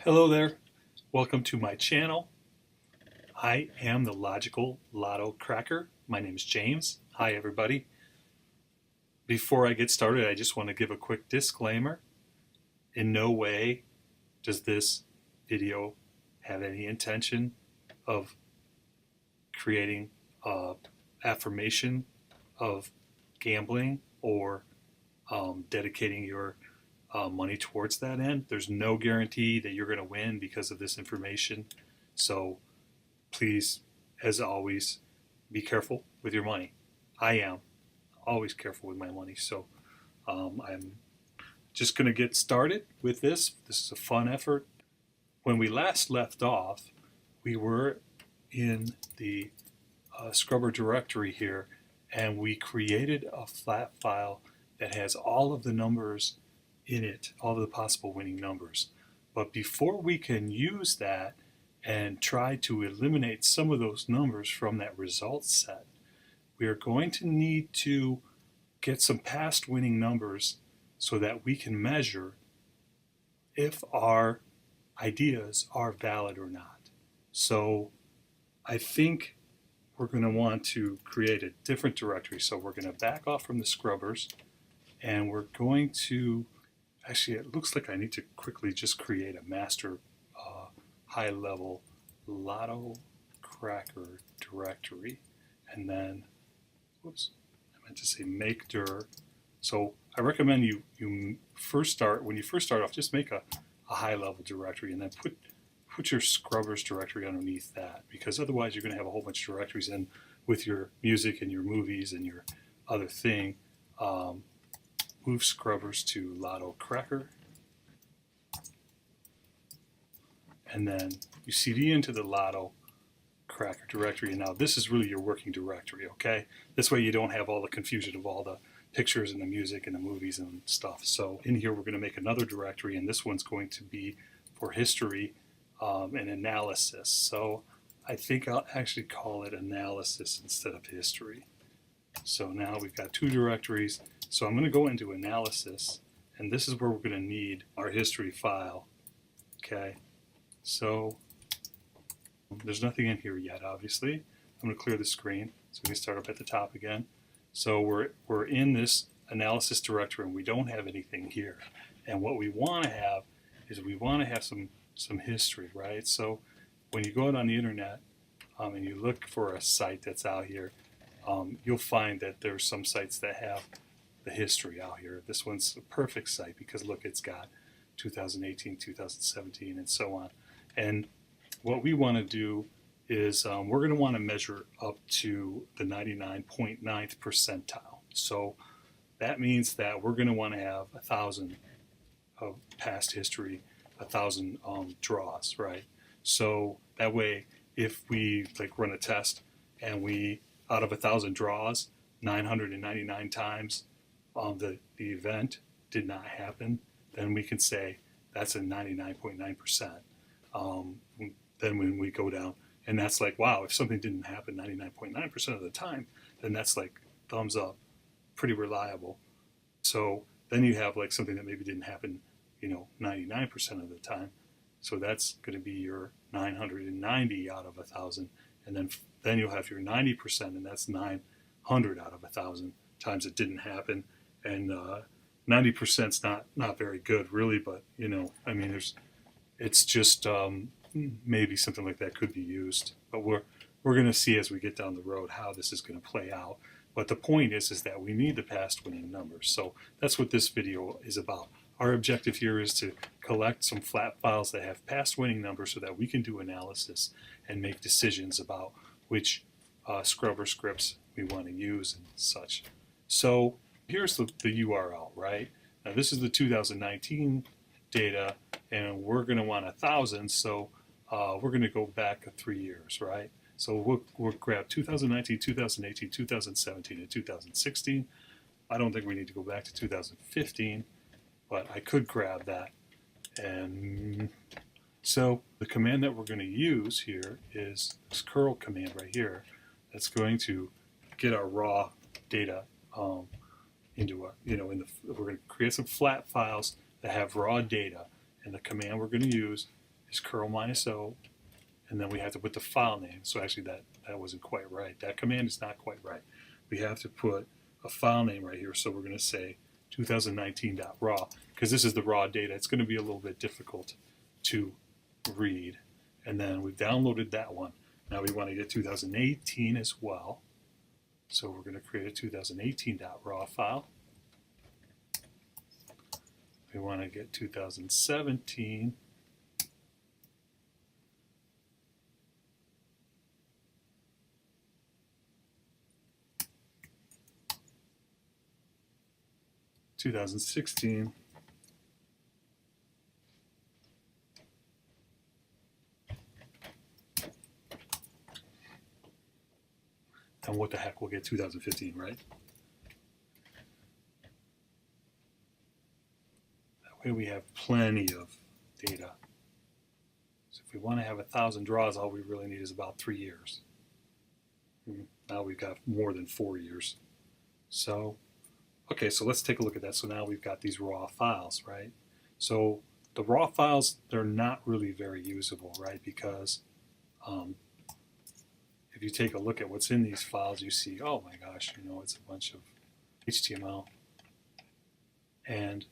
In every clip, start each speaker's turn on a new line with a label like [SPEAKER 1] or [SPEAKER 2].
[SPEAKER 1] Hello there. Welcome to my channel. I am the Logical Lotto Cracker. My name is James. Hi, everybody. Before I get started, I just want to give a quick disclaimer. In no way does this video have any intention of creating affirmation of gambling or dedicating your money towards that end. There's no guarantee that you're going to win because of this information. So please, as always, be careful with your money. I am always careful with my money. So I'm just going to get started with this. This is a fun effort. When we last left off, we were in the Scrubber directory here, and we created a flat file that has all of the numbers in it, all of the possible winning numbers. But before we can use that and try to eliminate some of those numbers from that results set, we are going to need to get some past winning numbers so that we can measure if our ideas are valid or not. So I think we're going to want to create a different directory. So we're going to back off from the scrubbers, and we're going to, actually it looks like I need to quickly just create a master high level Lotto Cracker directory, and then, whoops, I meant to say make dir. So I recommend you when you first start off, just make a high level directory, and then put your scrubbers directory underneath that, because otherwise you're going to have a whole bunch of directories in with your music and your movies and your other thing. Move scrubbers to Lotto Cracker, and then you cd into the Lotto Cracker directory. And now this is really your working directory, okay? This way you don't have all the confusion of all the pictures and the music and the movies and stuff. So in here we're going to make another directory, and this one's going to be for history and analysis. So I think I'll actually call it analysis instead of history. So now we've got two directories. So I'm going to go into analysis, and this is where we're going to need our history file. Okay, so there's nothing in here yet, obviously. I'm going to clear the screen so we can start up at the top again. So we're in this analysis directory, and we don't have anything here. And what we want to have is we want to have some history, right? So when you go out on the internet and you look for a site that's out here, you'll find that there's some sites that have the history out here. This one's a perfect site because look, it's got 2018, 2017, and so on. And what we want to do is we're going to want to measure up to the 99.9th percentile. So that means that we're going to want to have 1,000 of past history, 1,000 draws, right? So that way, if we like run a test and we, out of 1,000 draws, 999 times the event did not happen, then we can say that's a 99.9%. Then when we go down, and that's like, wow, if something didn't happen 99.9% of the time, then that's like thumbs up, pretty reliable. So then you have like something that maybe didn't happen, 99% of the time. So that's going to be your 990 out of 1,000, and then you'll have your 90%, and that's 900 out of 1,000 times it didn't happen. And 90% is not very good, really, but I mean, it's just maybe something like that could be used. But we're going to see as we get down the road how this is going to play out. But the point is that we need the past winning numbers. So that's what this video is about. Our objective here is to collect some flat files that have past winning numbers so that we can do analysis and make decisions about which scrubber scripts we want to use and such. So here's the URL, right? Now this is the 2019 data, and we're going to want 1,000, so we're going to go back 3 years, right? So we'll grab 2019, 2018, 2017, and 2016. I don't think we need to go back to 2015, but I could grab that. And so the command that we're going to use here is this curl command right here. That's going to get our raw data into we're going to create some flat files that have raw data, and the command we're going to use is curl minus O, and then we have to put the file name. So actually that wasn't quite right. That command is not quite right. We have to put a file name right here. So we're going to say 2019.raw, because this is the raw data. It's going to be a little bit difficult to read. And then we've downloaded that one. Now we want to get 2018 as well. So we're going to create a 2018.raw file. We want to get 2017. (2016) and what the heck, we'll get 2015, right? That way we have plenty of data. So if we want to have 1,000 draws, all we really need is about 3 years. Now we've got more than 4 years. So, okay, so let's take a look at that. So now we've got these raw files, right? So the raw files, they're not really very usable, right? Because if you take a look at what's in these files, you see, oh my gosh, it's a bunch of HTML. And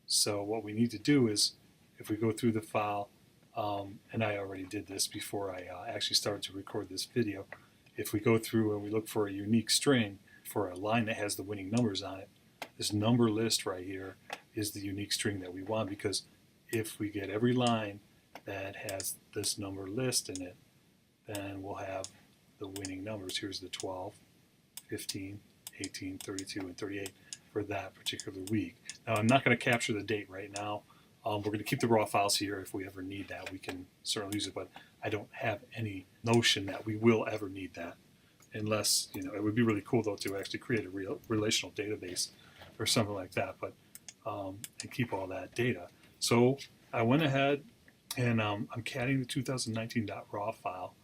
[SPEAKER 1] so what we need to do is, if we go through the file, and I already did this before I actually started to record this video, if we go through and we look for a unique string for a line that has the winning numbers on it, this number list right here is the unique string that we want, because if we get every line that has this number list in it, then we'll have the winning numbers. Here's the 12, 15, 18, 32, and 38 for that particular week. Now I'm not going to capture the date right now. We're going to keep the raw files here. If we ever need that, we can certainly use it, but I don't have any notion that we will ever need that, unless, it would be really cool though to actually create a real relational database or something like that, but and keep all that data. So I went ahead and I'm catting the 2019.raw file.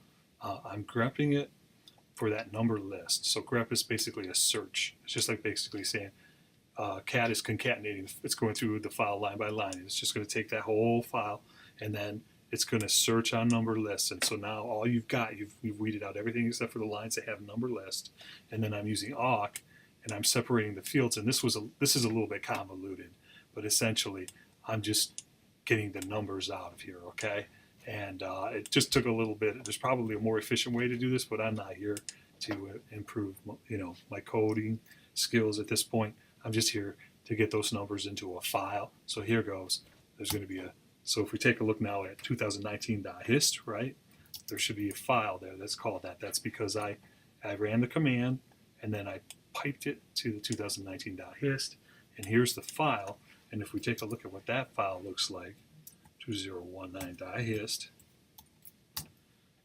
[SPEAKER 1] I'm grepping it for that number list. So grep is basically a search. It's just like basically saying cat is concatenating. It's going through the file line by line. It's just going to take that whole file and then it's going to search on number lists. And so now all you've got, you've weeded out everything except for the lines that have number list. And then I'm using awk and I'm separating the fields. And this is a little bit convoluted, but essentially I'm just getting the numbers out of here, okay? And it just took a little bit. There's probably a more efficient way to do this, but I'm not here to improve, my coding skills at this point. I'm just here to get those numbers into a file. So here goes. There's going to be so if we take a look now at 2019.hist, right? There should be a file there that's called that. That's because I ran the command and then I piped it to the 2019.hist, and here's the file. And if we take a look at what that file looks like, 2019.hist,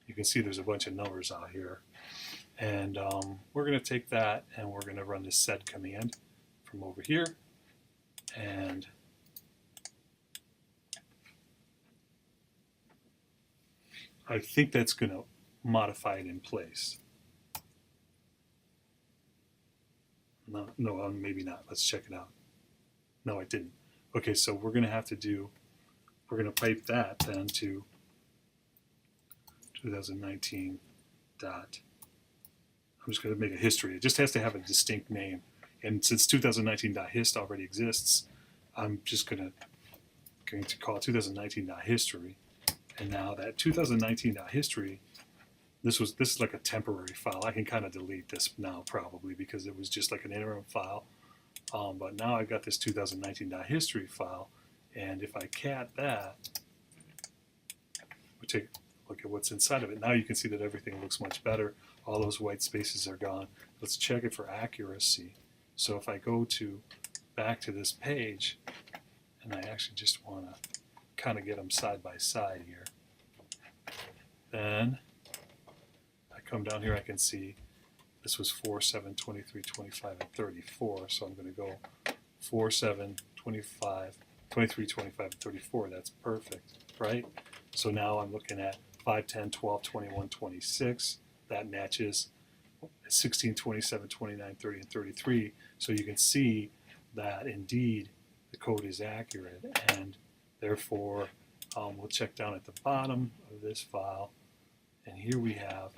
[SPEAKER 1] you can see there's a bunch of numbers out here. And we're going to take that and we're going to run the sed command from over here. And I think that's going to modify it in place. No, maybe not. Let's check it out. No, it didn't. Okay, so we're going to have to we're going to pipe that then to 2019 dot. I'm just going to make a history. It just has to have a distinct name. And since 2019.hist already exists, I'm just going to call it 2019.history. And now that 2019.history, this is like a temporary file. I can kind of delete this now probably because it was just like an interim file. But now I've got this 2019.history file, and if I cat that, we take a look at what's inside of it. Now you can see that everything looks much better. All those white spaces are gone. Let's check it for accuracy. So if I go back to this page, and I actually just want to kind of get them side by side here, then I come down here, I can see this was 4, 7, 23, 25, and 34. So I'm going to go 4, 7, 25, 23, 25, and 34. That's perfect, right? So now I'm looking at 5, 10, 12, 21, 26. That matches 16, 27, 29, 30, and 33. So you can see that indeed the code is accurate, and therefore We'll check down at the bottom of this file, and here we have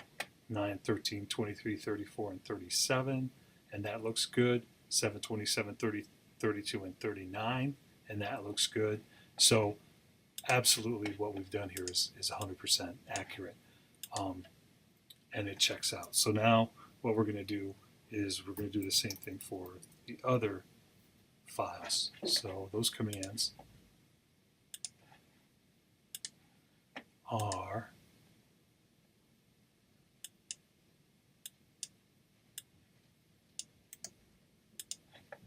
[SPEAKER 1] 9, 13, 23, 34, and 37, and that looks good. 7, 27, 30, 32, and 39, and that looks good. So absolutely what we've done here is 100% accurate, and it checks out. So now what we're going to do is we're going to do the same thing for the other files. So those commands are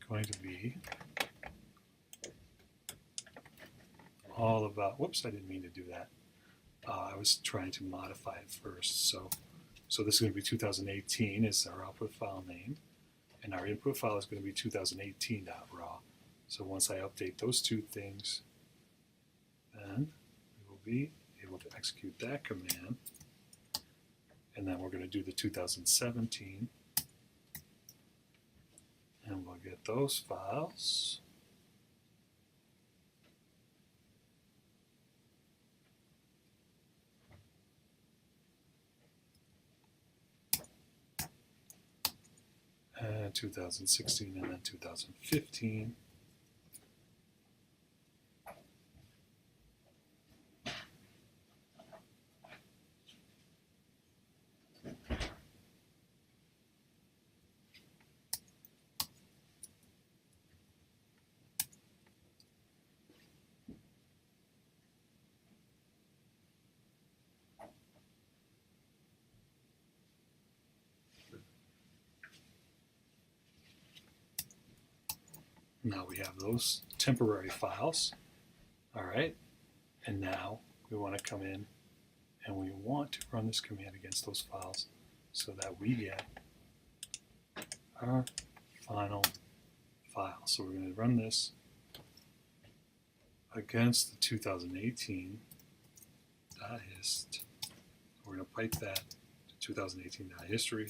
[SPEAKER 1] going to be all about, whoops, I didn't mean to do that. I was trying to modify it first. So this is going to be 2018 is our output file name, and our input file is going to be 2018.raw. So once I update those two things, then we will be able to execute that command, and then we're going to do the 2017, and we'll get those files. And 2016 and then 2015. Now we have those temporary files. All right, and now we want to come in and we want to run this command against those files so that we get our final file. So we're going to run this against the 2018.hist. We're going to pipe that to 2018.history.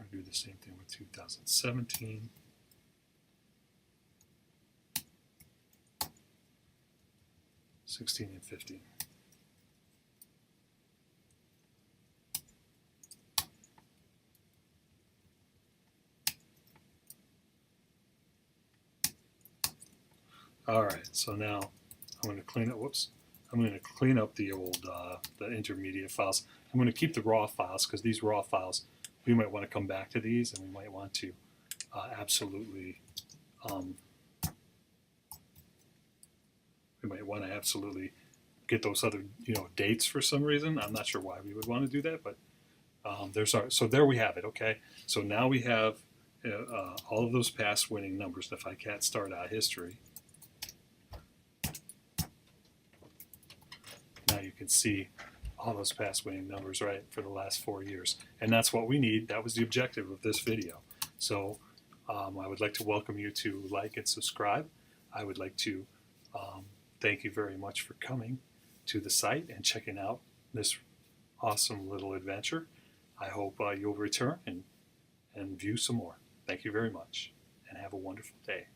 [SPEAKER 1] Do the same thing with 2017. And 15. All right, so now I'm going to clean up. Whoops! I'm going to clean up the old, the intermediate files. I'm going to keep the raw files because these raw files, we might want to come back to these, and we might want to absolutely get those other dates for some reason. I'm not sure why we would want to do that, but so there we have it. Okay, so now we have all of those past winning numbers. If I cat start out history, now you can see all those past winning numbers, right, for the last 4 years. And that's what we need. That was the objective of this video. So I would like to welcome you to like and subscribe. I would like to thank you very much for coming to the site and checking out this awesome little adventure. I hope you'll return and view some more. Thank you very much, and have a wonderful day.